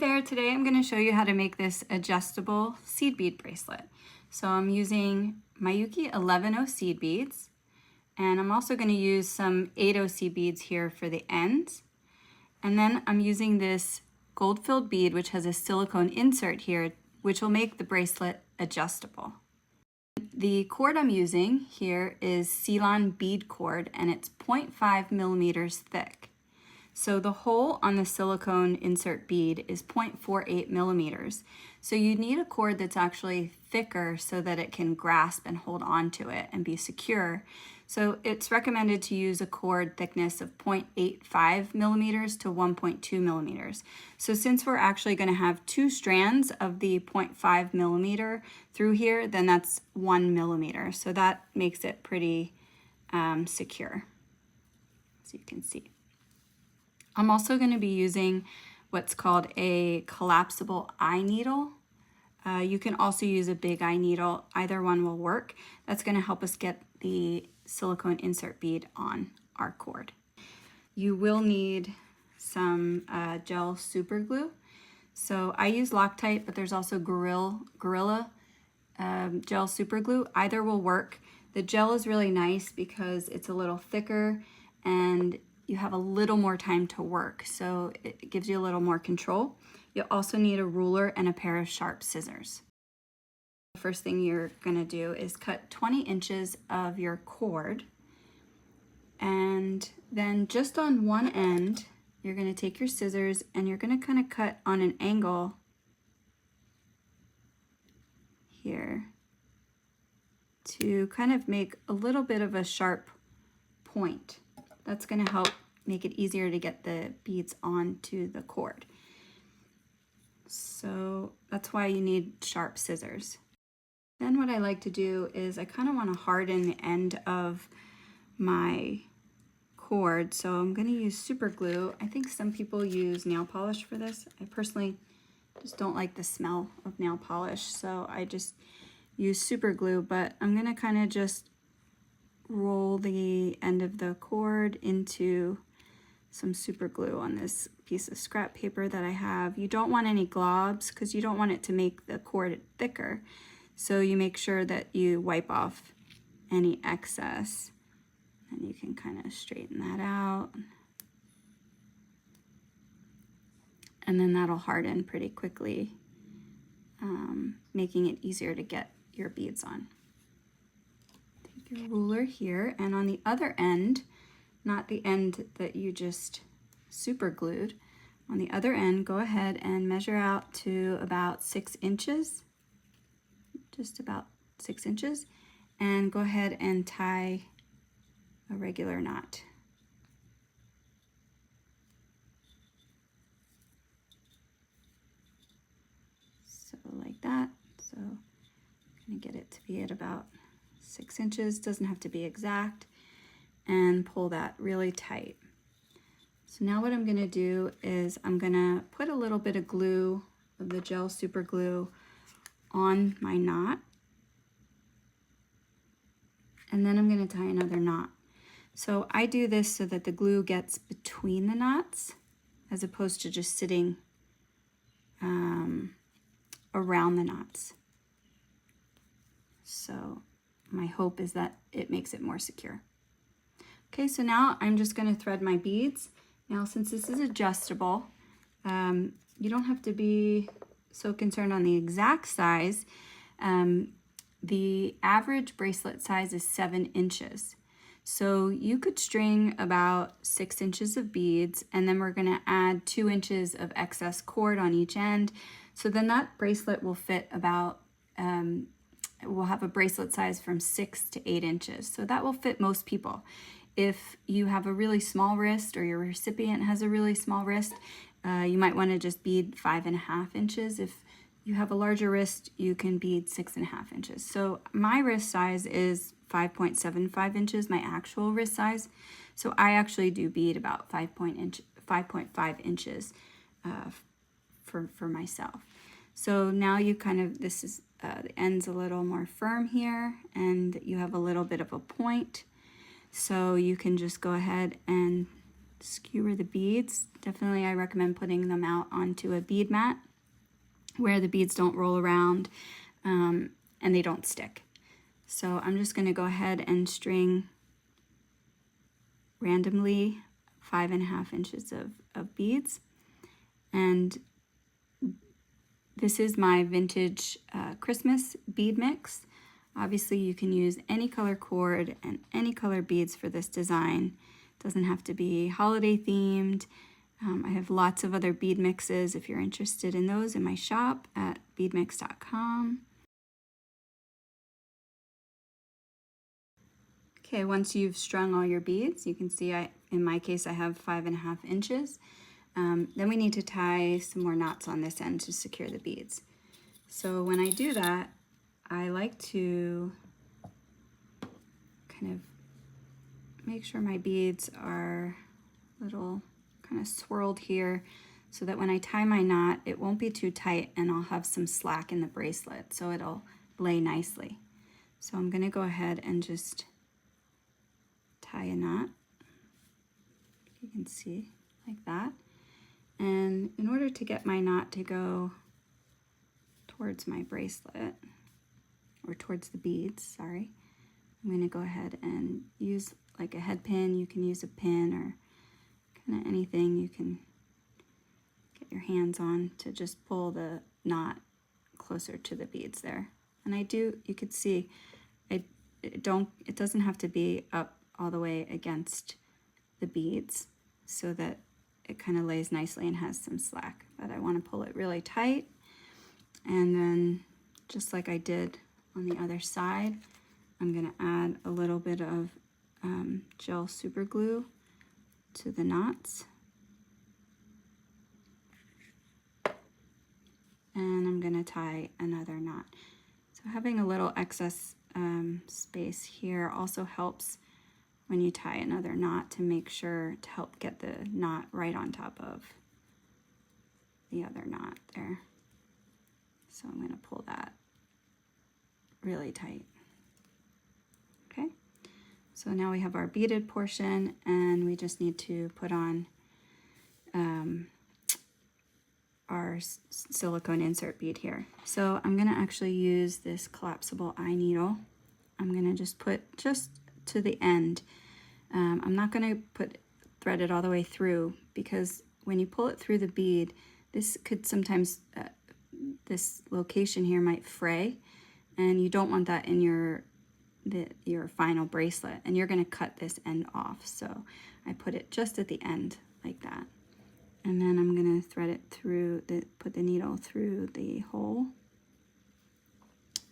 there, today I'm going to show you how to make this adjustable seed bead bracelet. So I'm using Miyuki 11O seed beads, and I'm also going to use some 8O seed beads here for the ends. And then I'm using this gold-filled bead which has a silicone insert here which will make the bracelet adjustable. The cord I'm using here is Ceylon bead cord and it's 0.5 millimeters thick. So the hole on the silicone insert bead is 0.48 millimeters. So you need a cord that's actually thicker so that it can grasp and hold on to it and be secure. So it's recommended to use a cord thickness of 0.85 millimeters to 1.2 millimeters. So since we're actually going to have two strands of the 0.5 millimeter through here, then that's 1 millimeter. So that makes it pretty secure, as you can see. I'm also going to be using what's called a collapsible eye needle. You can also use a big eye needle. Either one will work. That's going to help us get the silicone insert bead on our cord. You will need some gel super glue. So I use Loctite, but there's also Gorilla gel super glue. Either will work. The gel is really nice because it's a little thicker and you have a little more time to work, so it gives you a little more control. You'll also need a ruler and a pair of sharp scissors. The first thing you're gonna do is cut 20 inches of your cord, and then just on one end, you're gonna take your scissors and you're gonna kind of cut on an angle here to kind of make a little bit of a sharp point. That's going to help make it easier to get the beads onto the cord. So that's why you need sharp scissors. Then what I like to do is I kind of want to harden the end of my cord. So I'm going to use super glue. I think some people use nail polish for this. I personally just don't like the smell of nail polish, so I just use super glue, but I'm going to kind of just roll the end of the cord into some super glue on this piece of scrap paper that I have. You don't want any globs because you don't want it to make the cord thicker. So you make sure that you wipe off any excess and you can kind of straighten that out. And then that'll harden pretty quickly, making it easier to get your beads on. Your ruler here, and on the other end, not the end that you just super glued, on the other end, go ahead and measure out to about 6 inches, just about 6 inches, and go ahead and tie a regular knot. So like that. So I'm gonna get it to be at about 6 inches, doesn't have to be exact, and pull that really tight. So now what I'm going to do is I'm going to put a little bit of glue, of the gel super glue, on my knot, and then I'm going to tie another knot. So I do this so that the glue gets between the knots as opposed to just sitting around the knots. So my hope is that it makes it more secure. Okay, so now I'm just going to thread my beads. Now, since this is adjustable, you don't have to be so concerned on the exact size. The average bracelet size is 7 inches. So you could string about 6 inches of beads, and then we're going to add 2 inches of excess cord on each end. So then that bracelet will fit about we'll have a bracelet size from 6 to 8 inches. So that will fit most people. If you have a really small wrist or your recipient has a really small wrist, you might want to just bead 5.5 inches. If you have a larger wrist, you can bead 6.5 inches. So my wrist size is 5.75 inches, my actual wrist size. So I actually do bead about 5.5 inches for myself. So now you kind of, this is, the end's a little more firm here and you have a little bit of a point. So you can just go ahead and skewer the beads. Definitely I recommend putting them out onto a bead mat where the beads don't roll around and they don't stick. So I'm just going to go ahead and string randomly 5.5 inches of beads. And this is my vintage Christmas bead mix. Obviously you can use any color cord and any color beads for this design. It doesn't have to be holiday themed. I have lots of other bead mixes if you're interested in those in my shop at beadmix.com. Okay, once you've strung all your beads, you can see in my case I have 5.5 inches. Then we need to tie some more knots on this end to secure the beads. So when I do that, I like to kind of make sure my beads are a little kind of swirled here so that when I tie my knot, it won't be too tight and I'll have some slack in the bracelet so it'll lay nicely. So I'm going to go ahead and just tie a knot, you can see, like that. And in order to get my knot to go towards my bracelet, or towards the beads, sorry, I'm going to go ahead and use like a head pin. You can use a pin or kind of anything you can get your hands on to just pull the knot closer to the beads there. And you could see, it doesn't have to be up all the way against the beads so that it kind of lays nicely and has some slack, but I want to pull it really tight. And then just like I did on the other side, I'm going to add a little bit of gel super glue to the knots, and I'm going to tie another knot. So having a little excess space here also helps when you tie another knot to make sure to help get the knot right on top of the other knot there. So I'm going to pull that really tight. Okay, so now we have our beaded portion and we just need to put on our silicone insert bead here. So I'm going to actually use this collapsible eye needle. I'm going to just put just to the end. I'm not going to thread it all the way through because when you pull it through the bead, this could sometimes, this location here might fray, and you don't want that in your final bracelet, and you're going to cut this end off. So I put it just at the end like that. And then I'm going to thread it through, put the needle through the hole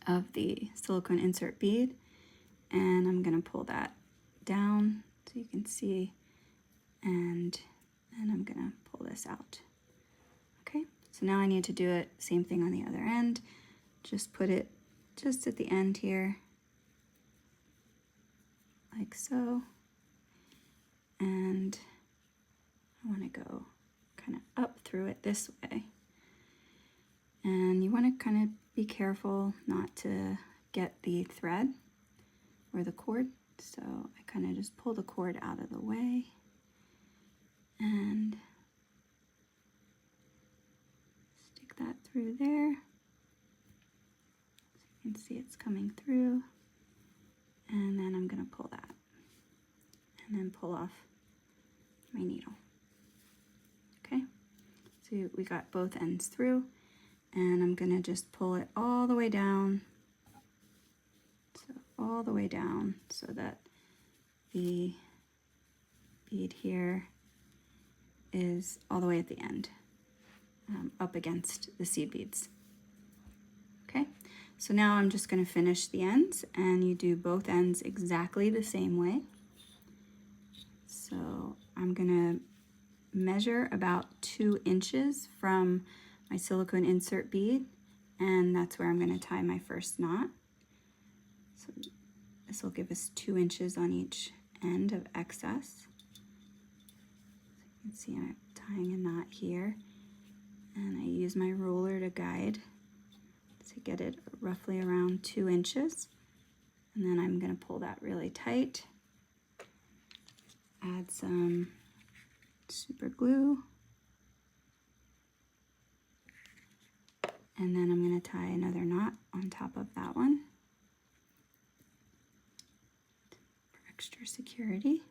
of the silicone insert bead, and I'm going to pull that down so you can see, and then I'm going to pull this out. Okay, so now I need to do it, same thing on the other end. Just put it just at the end here, like so, and I want to go kind of up through it this way. And you want to kind of be careful not to get the thread or the cord. So I kind of just pull the cord out of the way and stick that through there. So you can see it's coming through. And then I'm going to pull that and then pull off my needle. Okay, so we got both ends through, and I'm going to just pull it all the way down. So all the way down so that the bead here is all the way at the end, up against the seed beads. Okay, so now I'm just going to finish the ends, and you do both ends exactly the same way. So I'm going to measure about 2 inches from my silicone insert bead, and that's where I'm going to tie my first knot. So this will give us 2 inches on each end of excess. So you can see I'm tying a knot here, and I use my ruler to guide to get it roughly around 2 inches. And then I'm going to pull that really tight, add some super glue. And then I'm going to tie another knot on top of that one for extra security,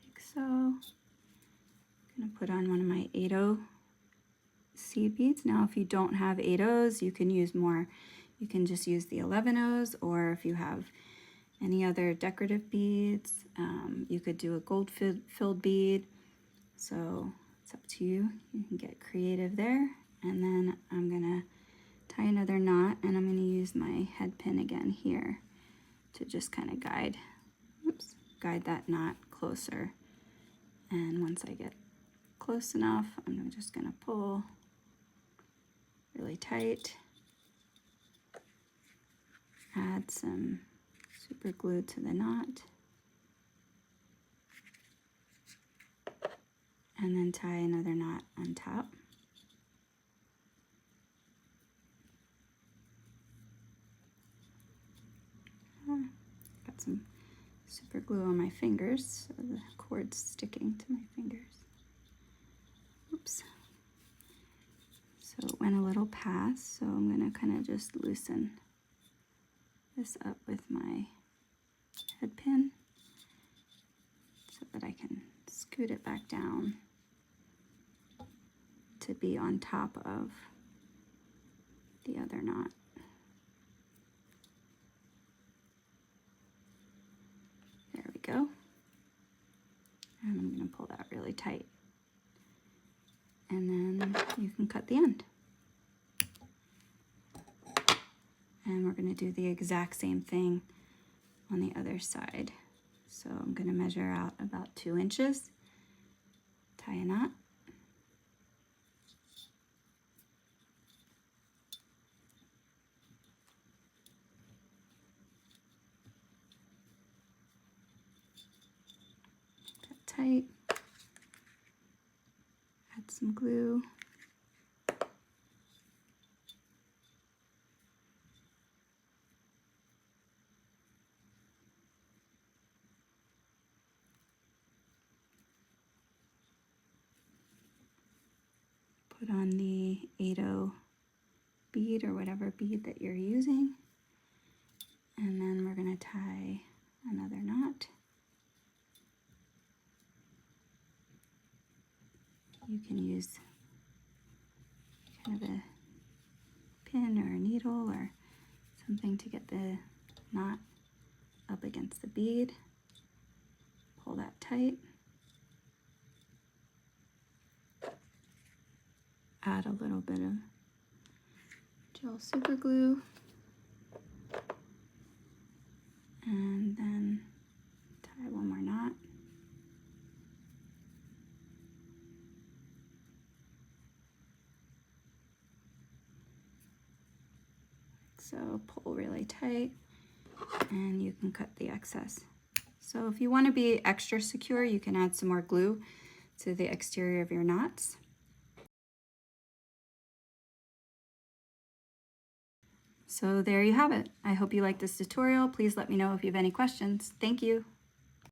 like so. I'm going to put on one of my 8/0 seed beads. Now, if you don't have 8/0s, you can use more. You can just use the 11/0s, or if you have any other decorative beads, you could do a gold filled bead. So it's up to you. You can get creative there. And then I'm gonna tie another knot, and I'm gonna use my head pin again here to just kind of guide that knot closer. And once I get close enough, I'm just gonna pull really tight, add some super glue to the knot, and then tie another knot on top. Got some super glue on my fingers, so the cord's sticking to my fingers. Oops. So it went a little past, so I'm gonna kind of just loosen this up with my head pin so that I can scoot it back down to be on top of the other knot. There we go. And I'm going to pull that really tight. And then you can cut the end. And we're going to do the exact same thing on the other side. So I'm going to measure out about 2 inches, tie a knot, cut tight, add some glue, put on the 8/0 bead or whatever bead that you're using, and then we're going to tie another knot. You can use kind of a pin or a needle or something to get the knot up against the bead. Pull that tight. Add a little bit of gel super glue, and then tie one more knot. So pull really tight, and you can cut the excess. So if you want to be extra secure, you can add some more glue to the exterior of your knots. So there you have it. I hope you liked this tutorial. Please let me know if you have any questions. Thank you.